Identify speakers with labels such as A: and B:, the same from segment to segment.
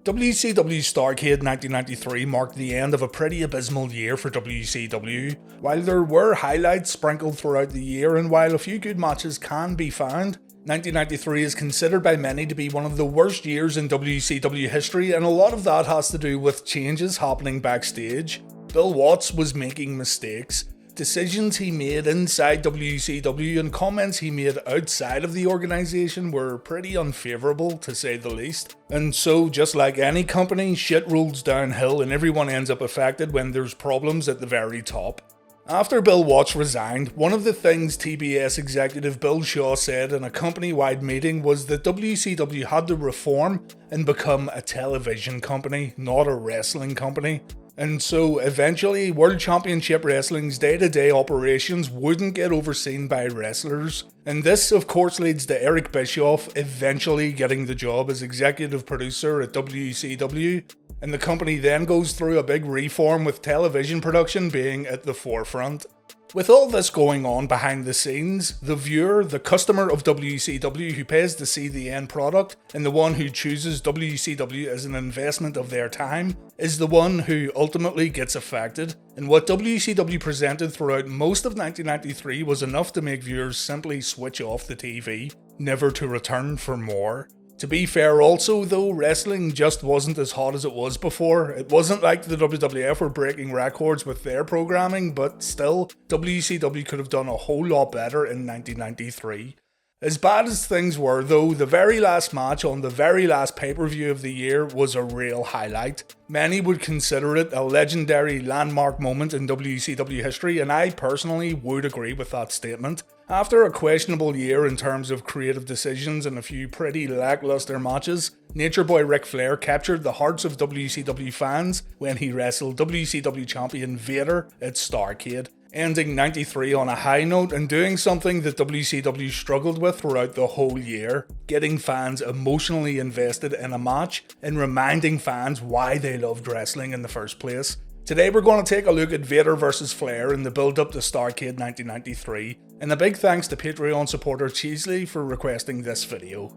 A: WCW Starrcade 1993 marked the end of a pretty abysmal year for WCW. While there were highlights sprinkled throughout the year and while a few good matches can be found, 1993 is considered by many to be one of the worst years in WCW history, and a lot of that has to do with changes happening backstage. Bill Watts was making mistakes. Decisions he made inside WCW and comments he made outside of the organisation were pretty unfavourable, to say the least. And so, just like any company, shit rolls downhill and everyone ends up affected when there's problems at the very top. After Bill Watts resigned, one of the things TBS executive Bill Shaw said in a company-wide meeting was that WCW had to reform and become a television company, not a wrestling company. And so eventually World Championship Wrestling's day-to-day operations wouldn't get overseen by wrestlers. And this of course leads to Eric Bischoff eventually getting the job as executive producer at WCW. And the company then goes through a big reform with television production being at the forefront. With all this going on behind the scenes, the viewer, the customer of WCW who pays to see the end product, and the one who chooses WCW as an investment of their time, is the one who ultimately gets affected. And what WCW presented throughout most of 1993 was enough to make viewers simply switch off the TV, never to return for more. To be fair also though, wrestling just wasn't as hot as it was before. It wasn't like the WWF were breaking records with their programming, but still, WCW could have done a whole lot better in 1993. As bad as things were though, the very last match on the very last pay-per-view of the year was a real highlight. Many would consider it a legendary landmark moment in WCW history, and I personally would agree with that statement. After a questionable year in terms of creative decisions and a few pretty lackluster matches, Nature Boy Ric Flair captured the hearts of WCW fans when he wrestled WCW champion Vader at Starrcade, ending 93 on a high note and doing something that WCW struggled with throughout the whole year, getting fans emotionally invested in a match and reminding fans why they loved wrestling in the first place. Today we're going to take a look at Vader vs Flair in the build-up to Starrcade 1993, and a big thanks to Patreon supporter Cheesley for requesting this video.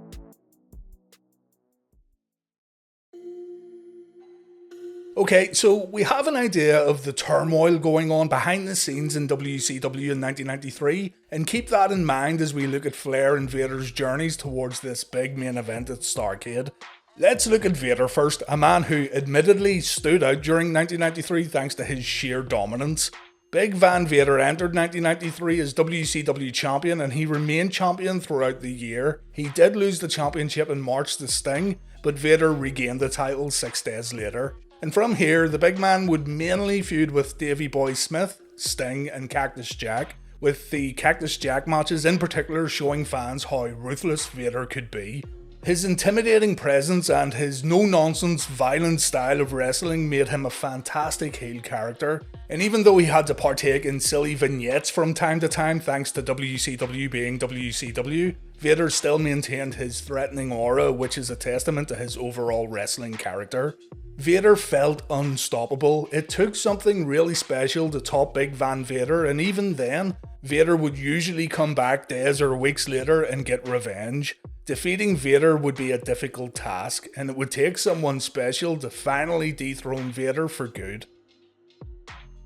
A: Okay, so we have an idea of the turmoil going on behind the scenes in WCW in 1993, and keep that in mind as we look at Flair and Vader's journeys towards this big main event at Starrcade. Let's look at Vader first, a man who admittedly stood out during 1993 thanks to his sheer dominance. Big Van Vader entered 1993 as WCW champion and he remained champion throughout the year. He did lose the championship in March to Sting, but Vader regained the title 6 days later. And from here, the big man would mainly feud with Davey Boy Smith, Sting and Cactus Jack, with the Cactus Jack matches in particular showing fans how ruthless Vader could be. His intimidating presence and his no-nonsense, violent style of wrestling made him a fantastic heel character, and even though he had to partake in silly vignettes from time to time thanks to WCW being WCW, Vader still maintained his threatening aura, which is a testament to his overall wrestling character. Vader felt unstoppable. It took something really special to top Big Van Vader, and even then, Vader would usually come back days or weeks later and get revenge. Defeating Vader would be a difficult task, and it would take someone special to finally dethrone Vader for good.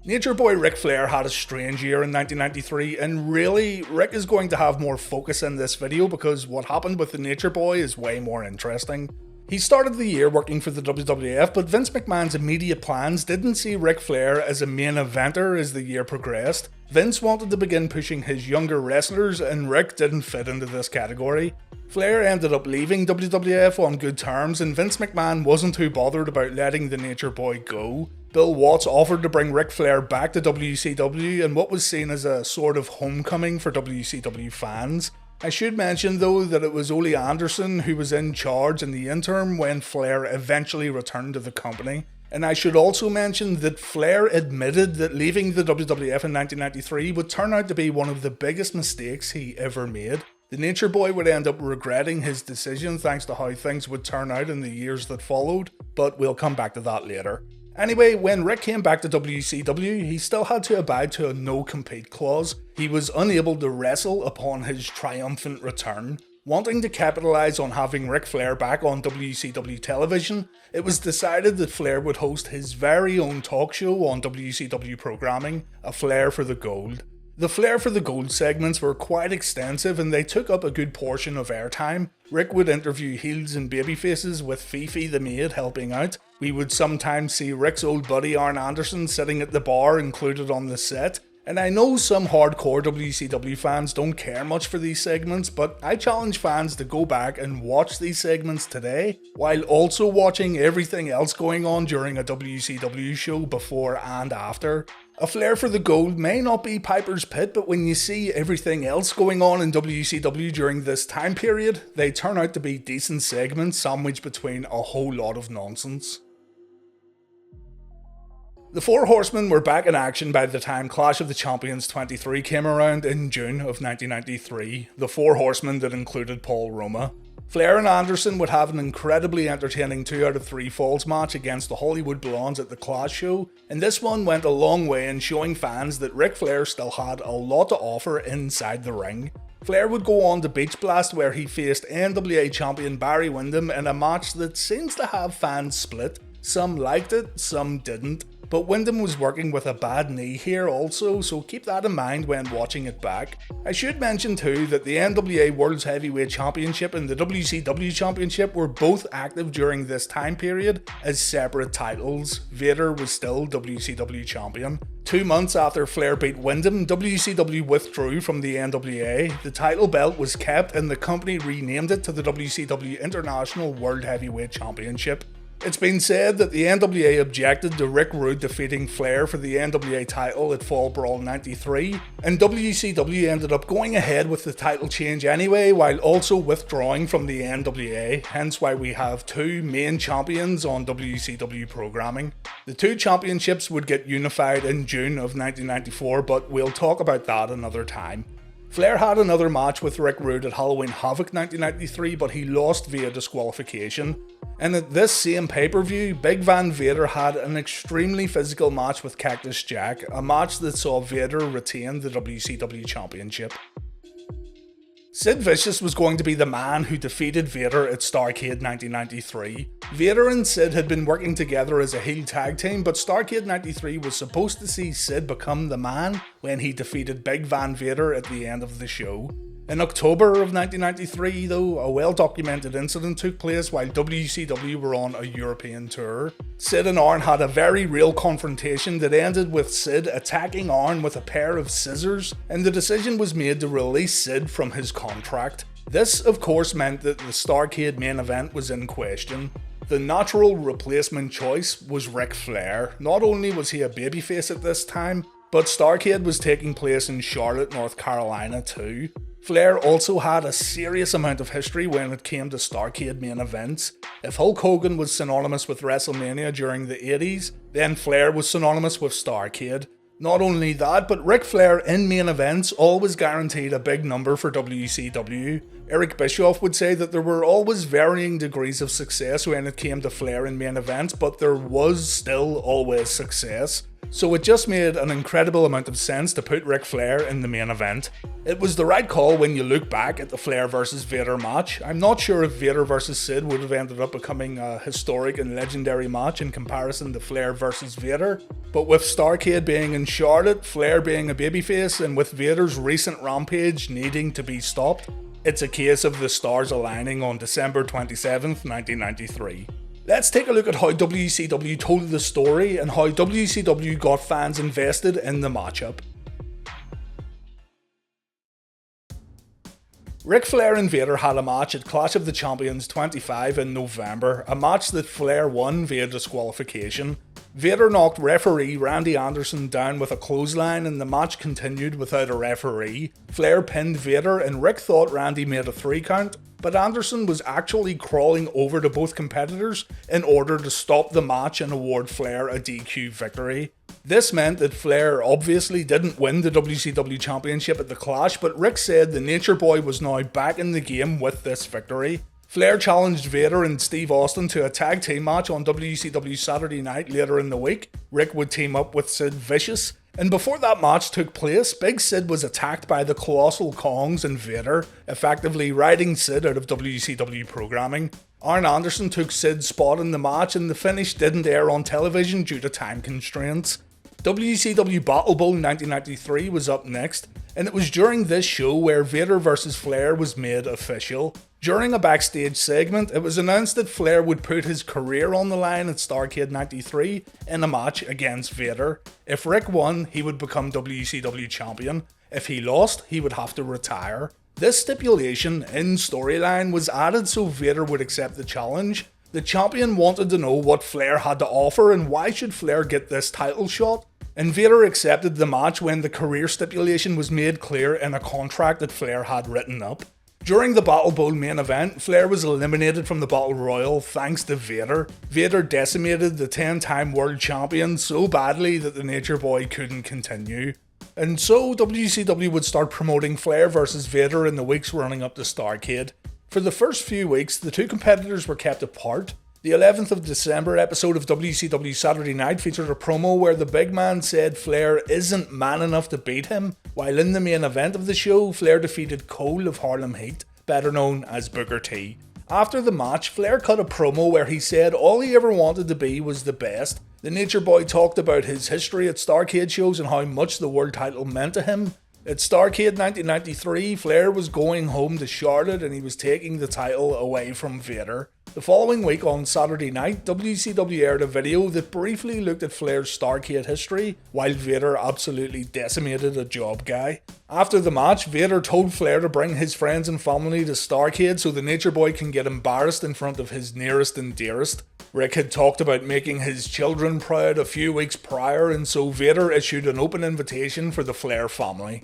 A: Nature Boy Ric Flair had a strange year in 1993, and really, Rick is going to have more focus in this video because what happened with the Nature Boy is way more interesting. He started the year working for the WWF, but Vince McMahon's immediate plans didn't see Ric Flair as a main eventer as the year progressed. Vince wanted to begin pushing his younger wrestlers, and Rick didn't fit into this category. Flair ended up leaving WWF on good terms, and Vince McMahon wasn't too bothered about letting the Nature Boy go. Bill Watts offered to bring Ric Flair back to WCW in what was seen as a sort of homecoming for WCW fans. I should mention though that it was Ole Anderson who was in charge in the interim when Flair eventually returned to the company. And I should also mention that Flair admitted that leaving the WWF in 1993 would turn out to be one of the biggest mistakes he ever made. The Nature Boy would end up regretting his decision thanks to how things would turn out in the years that followed, but we'll come back to that later. Anyway, when Rick came back to WCW, he still had to abide to a no-compete clause. He was unable to wrestle upon his triumphant return. Wanting to capitalise on having Ric Flair back on WCW television, it was decided that Flair would host his very own talk show on WCW programming, A Flair for the Gold. The Flair for the Gold segments were quite extensive and they took up a good portion of airtime. Rick would interview heels and babyfaces with Fifi the maid helping out. We would sometimes see Rick's old buddy Arn Anderson sitting at the bar included on the set. And I know some hardcore WCW fans don't care much for these segments, but I challenge fans to go back and watch these segments today, while also watching everything else going on during a WCW show before and after. A Flair for the Gold may not be Piper's Pit, but when you see everything else going on in WCW during this time period, they turn out to be decent segments sandwiched between a whole lot of nonsense. The Four Horsemen were back in action by the time Clash of the Champions 23 came around in June of 1993, the Four Horsemen that included Paul Roma. Flair and Anderson would have an incredibly entertaining 2 out of 3 falls match against the Hollywood Blondes at the Clash show, and this one went a long way in showing fans that Ric Flair still had a lot to offer inside the ring. Flair would go on to Beach Blast where he faced NWA champion Barry Windham in a match that seems to have fans split. Some liked it, some didn't. But Windham was working with a bad knee here also, so keep that in mind when watching it back. I should mention too that the NWA World's Heavyweight Championship and the WCW Championship were both active during this time period as separate titles. Vader was still WCW Champion. 2 months after Flair beat Windham, WCW withdrew from the NWA. The title belt was kept and the company renamed it to the WCW International World Heavyweight Championship. It's been said that the NWA objected to Rick Rude defeating Flair for the NWA title at Fall Brawl 93, and WCW ended up going ahead with the title change anyway while also withdrawing from the NWA, hence why we have 2 main champions on WCW programming. The 2 championships would get unified in June of 1994, but we'll talk about that another time. Flair had another match with Rick Rude at Halloween Havoc 1993, but he lost via disqualification. And at this same pay-per-view, Big Van Vader had an extremely physical match with Cactus Jack, a match that saw Vader retain the WCW Championship. Sid Vicious was going to be the man who defeated Vader at Starrcade 1993. Vader and Sid had been working together as a heel tag team, but Starrcade 93 was supposed to see Sid become the man when he defeated Big Van Vader at the end of the show. In October of 1993 though, a well-documented incident took place while WCW were on a European tour. Sid and Arn had a very real confrontation that ended with Sid attacking Arn with a pair of scissors, and the decision was made to release Sid from his contract. This of course meant that the Starrcade main event was in question. The natural replacement choice was Ric Flair. Not only was he a babyface at this time, but Starrcade was taking place in Charlotte, North Carolina too. Flair also had a serious amount of history when it came to Starrcade main events. If Hulk Hogan was synonymous with WrestleMania during the 80s, then Flair was synonymous with Starrcade. Not only that, but Ric Flair in main events always guaranteed a big number for WCW. Eric Bischoff would say that there were always varying degrees of success when it came to Flair in main events, but there was still always success. So it just made an incredible amount of sense to put Ric Flair in the main event. It was the right call when you look back at the Flair vs Vader match. I'm not sure if Vader vs Sid would have ended up becoming a historic and legendary match in comparison to Flair vs Vader, but with Starrcade being in Charlotte, Flair being a babyface, and with Vader's recent rampage needing to be stopped, it's a case of the stars aligning on December 27th, 1993. Let's take a look at how WCW told the story and how WCW got fans invested in the matchup. Ric Flair and Vader had a match at Clash of the Champions 25 in November, a match that Flair won via disqualification. Vader knocked referee Randy Anderson down with a clothesline and the match continued without a referee. Flair pinned Vader and Rick thought Randy made a 3 count, but Anderson was actually crawling over to both competitors in order to stop the match and award Flair a DQ victory. This meant that Flair obviously didn't win the WCW Championship at the Clash, but Rick said the Nature Boy was now back in the game with this victory. Flair challenged Vader and Steve Austin to a tag team match on WCW Saturday Night later in the week. Ric would team up with Sid Vicious. And before that match took place, Big Sid was attacked by the Colossal Kongs and Vader, effectively riding Sid out of WCW programming. Arn Anderson took Sid's spot in the match, and the finish didn't air on television due to time constraints. WCW Battle Bowl 1993 was up next, and it was during this show where Vader vs Flair was made official. During a backstage segment, it was announced that Flair would put his career on the line at Starrcade 93 in a match against Vader. If Ric won, he would become WCW champion. If he lost, he would have to retire. This stipulation in storyline was added so Vader would accept the challenge. The champion wanted to know what Flair had to offer and why should Flair get this title shot. And Vader accepted the match when the career stipulation was made clear in a contract that Flair had written up. During the Battle Bowl main event, Flair was eliminated from the Battle Royal thanks to Vader. Vader decimated the 10-time world champion so badly that the Nature Boy couldn't continue. And so WCW would start promoting Flair vs Vader in the weeks running up to Starrcade. For the first few weeks, the two competitors were kept apart. The 11th of December episode of WCW Saturday Night featured a promo where the big man said Flair isn't man enough to beat him, while in the main event of the show, Flair defeated Cole of Harlem Heat, better known as Booker T. After the match, Flair cut a promo where he said all he ever wanted to be was the best. The Nature Boy talked about his history at Starrcade shows and how much the world title meant to him. At Starrcade 1993, Flair was going home to Charlotte and he was taking the title away from Vader. The following week on Saturday night, WCW aired a video that briefly looked at Flair's Starrcade history, while Vader absolutely decimated a job guy. After the match, Vader told Flair to bring his friends and family to Starrcade so the Nature Boy can get embarrassed in front of his nearest and dearest. Ric had talked about making his children proud a few weeks prior, and so Vader issued an open invitation for the Flair family.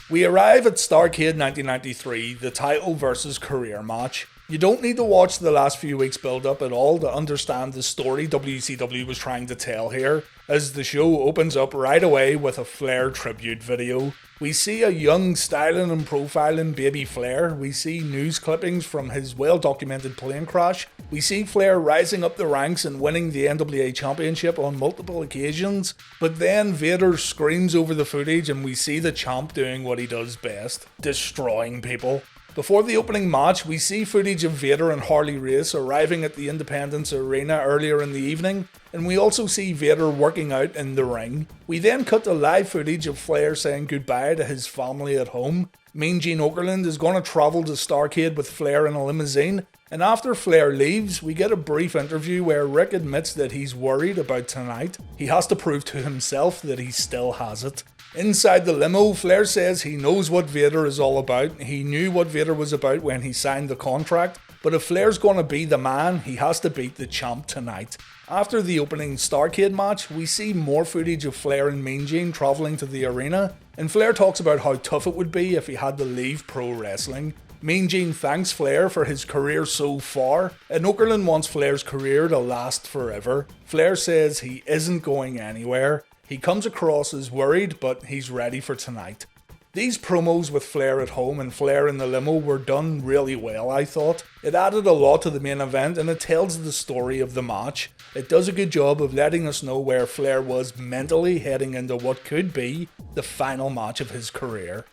A: We arrive at Starrcade 1993, the title versus career match. You don't need to watch the last few weeks build up at all to understand the story WCW was trying to tell here, as the show opens up right away with a Flair tribute video. We see a young styling and profiling baby Flair, we see news clippings from his well-documented plane crash, we see Flair rising up the ranks and winning the NWA Championship on multiple occasions, but then Vader screams over the footage and we see the champ doing what he does best, destroying people. Before the opening match, we see footage of Vader and Harley Race arriving at the Independence Arena earlier in the evening, and we also see Vader working out in the ring. We then cut to live footage of Flair saying goodbye to his family at home. Mean Gene Okerlund is going to travel to Starrcade with Flair in a limousine, and after Flair leaves, we get a brief interview where Ric admits that he's worried about tonight. He has to prove to himself that he still has it. Inside the limo, Flair says he knows what Vader is all about. He knew what Vader was about when he signed the contract, but if Flair's going to be the man, he has to beat the champ tonight. After the opening Starrcade match, we see more footage of Flair and Mean Gene travelling to the arena, and Flair talks about how tough it would be if he had to leave pro wrestling. Mean Gene thanks Flair for his career so far, and Okerlund wants Flair's career to last forever. Flair says he isn't going anywhere. He comes across as worried, but he's ready for tonight. These promos with Flair at home and Flair in the limo were done really well, I thought. It added a lot to the main event and it tells the story of the match. It does a good job of letting us know where Flair was mentally heading into what could be the final match of his career.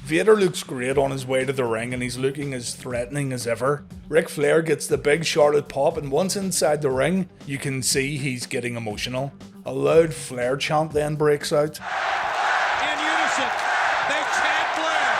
A: Vader looks great on his way to the ring and he's looking as threatening as ever. Ric Flair gets the big Charlotte pop and once inside the ring, you can see he's getting emotional. A loud Flair chant then breaks out.
B: In unison, they chant Flair!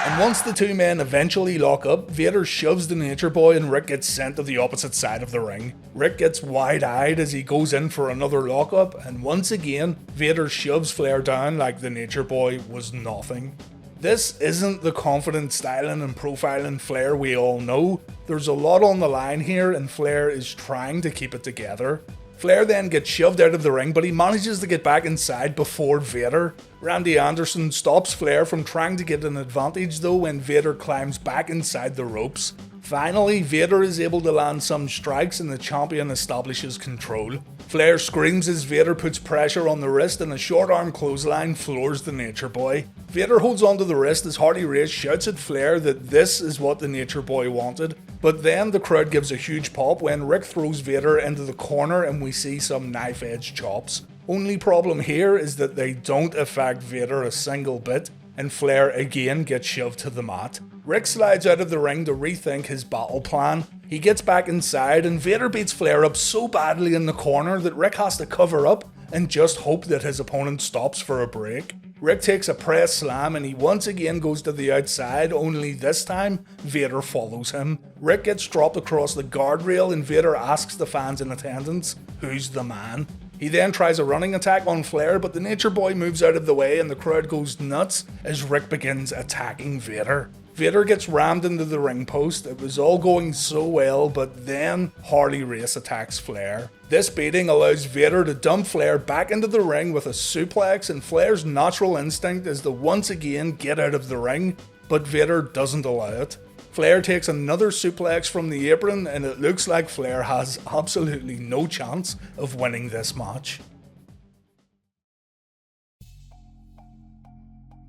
A: And once the two men eventually lock up, Vader shoves the Nature Boy and Ric gets sent to the opposite side of the ring. Ric gets wide-eyed as he goes in for another lockup, and once again, Vader shoves Flair down like the Nature Boy was nothing. This isn't the confident styling and profiling Flair we all know. There's a lot on the line here and Flair is trying to keep it together. Flair then gets shoved out of the ring, but he manages to get back inside before Vader. Randy Anderson stops Flair from trying to get an advantage though when Vader climbs back inside the ropes. Finally, Vader is able to land some strikes and the champion establishes control. Flair screams as Vader puts pressure on the wrist and a short arm clothesline floors the Nature Boy. Vader holds onto the wrist as Harley Race shouts at Flair that this is what the Nature Boy wanted, but then the crowd gives a huge pop when Ric throws Vader into the corner and we see some knife-edge chops. Only problem here is that they don't affect Vader a single bit, and Flair again gets shoved to the mat. Ric slides out of the ring to rethink his battle plan. He gets back inside and Vader beats Flair up so badly in the corner that Ric has to cover up and just hope that his opponent stops for a break. Ric takes a press slam and he once again goes to the outside, only this time Vader follows him. Ric gets dropped across the guardrail and Vader asks the fans in attendance, "Who's the man?" He then tries a running attack on Flair, but the Nature Boy moves out of the way and the crowd goes nuts as Ric begins attacking Vader. Vader gets rammed into the ring post. It was all going so well, but then Harley Race attacks Flair. This beating allows Vader to dump Flair back into the ring with a suplex, and Flair's natural instinct is to once again get out of the ring, but Vader doesn't allow it. Flair takes another suplex from the apron, and it looks like Flair has absolutely no chance of winning this match.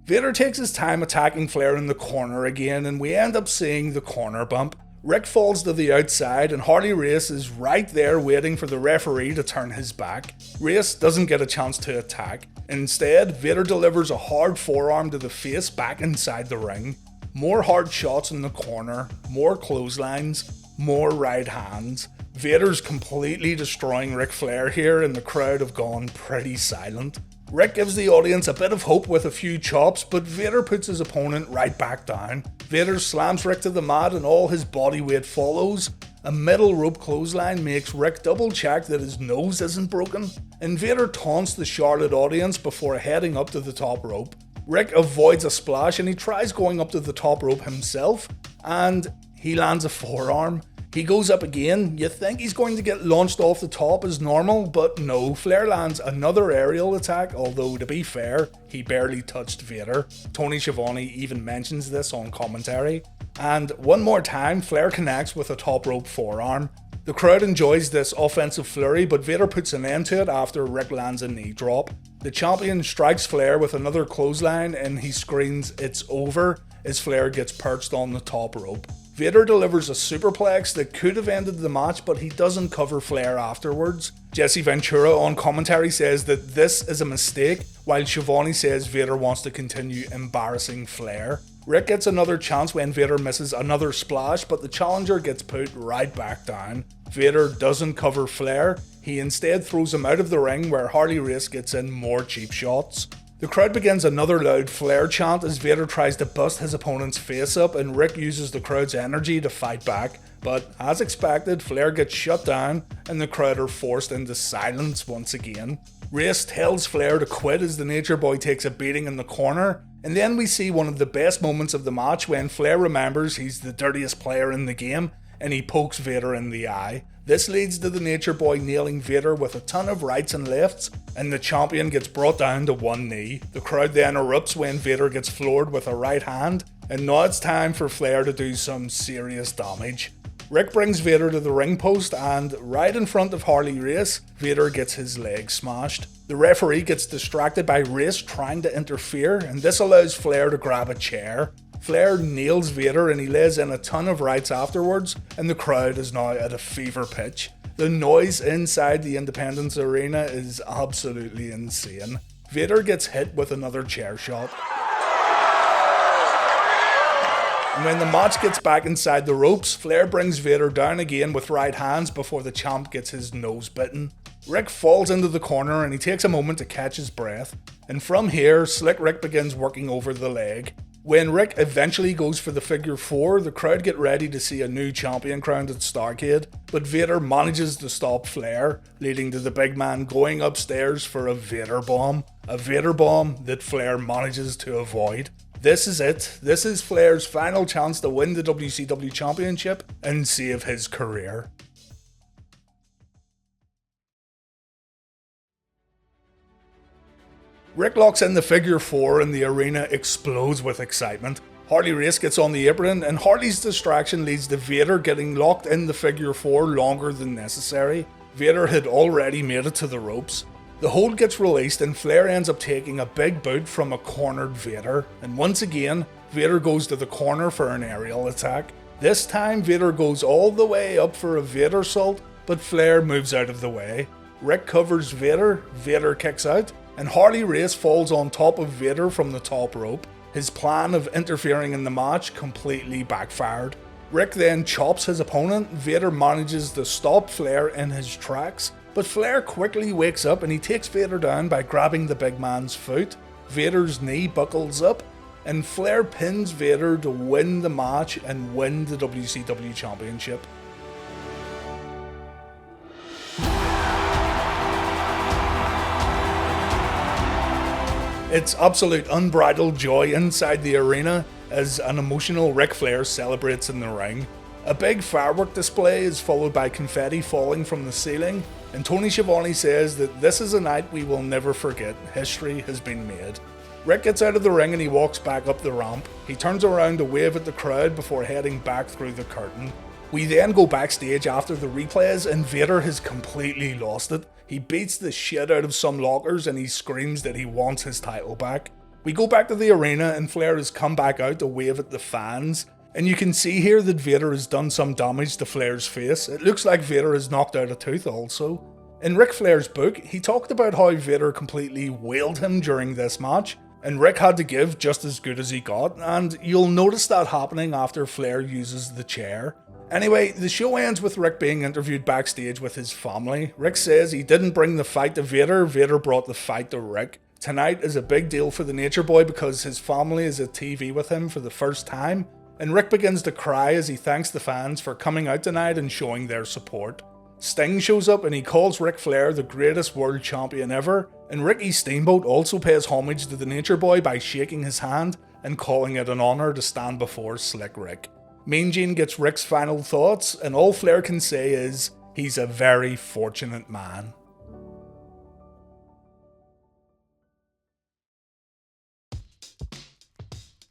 A: Vader takes his time attacking Flair in the corner again, and we end up seeing the corner bump. Ric falls to the outside and Harley Race is right there waiting for the referee to turn his back. Race doesn't get a chance to attack. Instead, Vader delivers a hard forearm to the face back inside the ring. More hard shots in the corner, more clotheslines, more right hands. Vader's completely destroying Ric Flair here and the crowd have gone pretty silent. Ric gives the audience a bit of hope with a few chops, but Vader puts his opponent right back down. Vader slams Ric to the mat and all his body weight follows. A middle rope clothesline makes Ric double check that his nose isn't broken, and Vader taunts the Charlotte audience before heading up to the top rope. Ric avoids a splash and he tries going up to the top rope himself, and he lands a forearm. He goes up again. You think he's going to get launched off the top as normal, but no, Flair lands another aerial attack, although to be fair, he barely touched Vader. Tony Schiavone even mentions this on commentary. And one more time, Flair connects with a top rope forearm. The crowd enjoys this offensive flurry, but Vader puts an end to it after Ric lands a knee drop. The champion strikes Flair with another clothesline and he screams, "It's over," as Flair gets perched on the top rope. Vader delivers a superplex that could have ended the match, but he doesn't cover Flair afterwards. Jesse Ventura on commentary says that this is a mistake, while Schiavone says Vader wants to continue embarrassing Flair. Ric gets another chance when Vader misses another splash, but the challenger gets put right back down. Vader doesn't cover Flair, he instead throws him out of the ring where Harley Race gets in more cheap shots. The crowd begins another loud Flair chant as Vader tries to bust his opponent's face up and Ric uses the crowd's energy to fight back, but as expected, Flair gets shut down and the crowd are forced into silence once again. Race tells Flair to quit as the Nature Boy takes a beating in the corner, and then we see one of the best moments of the match when Flair remembers he's the dirtiest player in the game and he pokes Vader in the eye. This leads to the Nature Boy nailing Vader with a ton of rights and lefts, and the champion gets brought down to one knee. The crowd then erupts when Vader gets floored with a right hand, and now it's time for Flair to do some serious damage. Ric brings Vader to the ring post and, right in front of Harley Race, Vader gets his leg smashed. The referee gets distracted by Race trying to interfere, and this allows Flair to grab a chair. Flair nails Vader and he lays in a ton of rights afterwards, and the crowd is now at a fever pitch. The noise inside the Independence Arena is absolutely insane. Vader gets hit with another chair shot. And when the match gets back inside the ropes, Flair brings Vader down again with right hands before the champ gets his nose bitten. Ric falls into the corner and he takes a moment to catch his breath. And from here, Slick Rick begins working over the leg. When Ric eventually goes for the figure 4, the crowd get ready to see a new champion crowned at Starrcade, but Vader manages to stop Flair, leading to the big man going upstairs for a Vader bomb that Flair manages to avoid. This is it. This is Flair's final chance to win the WCW Championship and save his career. Ric locks in the figure 4 and the arena explodes with excitement. Harley Race gets on the apron, and Harley's distraction leads to Vader getting locked in the figure 4 longer than necessary. Vader had already made it to the ropes. The hold gets released and Flair ends up taking a big boot from a cornered Vader, and once again, Vader goes to the corner for an aerial attack. This time, Vader goes all the way up for a Vader salt, but Flair moves out of the way. Ric covers Vader, Vader kicks out, and Harley Race falls on top of Vader from the top rope. His plan of interfering in the match completely backfired. Ric then chops his opponent. Vader manages to stop Flair in his tracks, but Flair quickly wakes up and he takes Vader down by grabbing the big man's foot. Vader's knee buckles up, and Flair pins Vader to win the match and win the WCW Championship. It's absolute unbridled joy inside the arena as an emotional Ric Flair celebrates in the ring. A big firework display is followed by confetti falling from the ceiling, and Tony Schiavone says that this is a night we will never forget. History has been made. Ric gets out of the ring and he walks back up the ramp. He turns around to wave at the crowd before heading back through the curtain. We then go backstage after the replays and Vader has completely lost it. He beats the shit out of some lockers and he screams that he wants his title back. We go back to the arena and Flair has come back out to wave at the fans. And you can see here that Vader has done some damage to Flair's face. It looks like Vader has knocked out a tooth also. In Ric Flair's book, he talked about how Vader completely whaled him during this match, and Ric had to give just as good as he got, and you'll notice that happening after Flair uses the chair. Anyway, the show ends with Ric being interviewed backstage with his family. Ric says he didn't bring the fight to Vader, Vader brought the fight to Ric. Tonight is a big deal for the Nature Boy because his family is at TV with him for the first time, and Ric begins to cry as he thanks the fans for coming out tonight and showing their support. Sting shows up and he calls Ric Flair the greatest world champion ever, and Ricky Steamboat also pays homage to the Nature Boy by shaking his hand and calling it an honour to stand before Slick Rick. Mean Gene gets Ric's final thoughts, and all Flair can say is, he's a very fortunate man.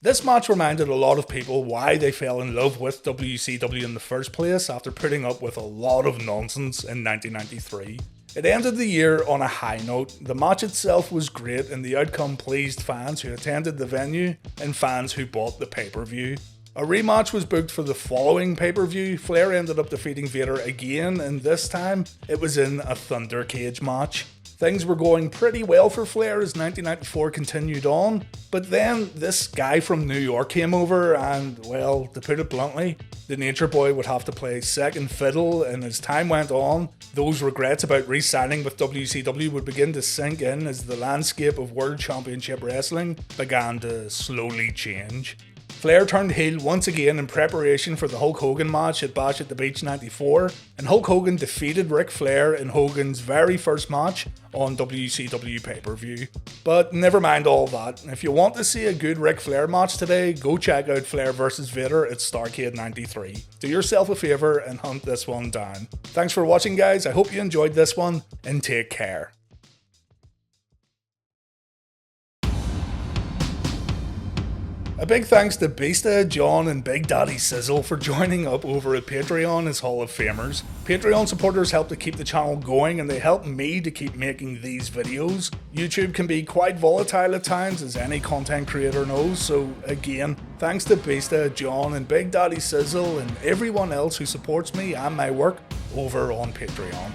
A: This match reminded a lot of people why they fell in love with WCW in the first place after putting up with a lot of nonsense in 1993. It ended the year on a high note. The match itself was great and the outcome pleased fans who attended the venue and fans who bought the pay-per-view. A rematch was booked for the following pay-per-view. Flair ended up defeating Vader again, and this time it was in a Thunder Cage match. Things were going pretty well for Flair as 1994 continued on, but then this guy from New York came over and, well, to put it bluntly, the Nature Boy would have to play second fiddle, and as time went on, those regrets about re-signing with WCW would begin to sink in as the landscape of World Championship Wrestling began to slowly change. Flair turned heel once again in preparation for the Hulk Hogan match at Bash at the Beach 94, and Hulk Hogan defeated Ric Flair in Hogan's very first match on WCW pay-per-view. But never mind all that. If you want to see a good Ric Flair match today, go check out Flair vs Vader at Starrcade 93. Do yourself a favour and hunt this one down. Thanks for watching, guys. I hope you enjoyed this one, and take care. A big thanks to Beasta, John and Big Daddy Sizzle for joining up over at Patreon as Hall of Famers. Patreon supporters help to keep the channel going and they help me to keep making these videos. YouTube can be quite volatile at times, as any content creator knows, so again, thanks to Beasta, John and Big Daddy Sizzle and everyone else who supports me and my work over on Patreon.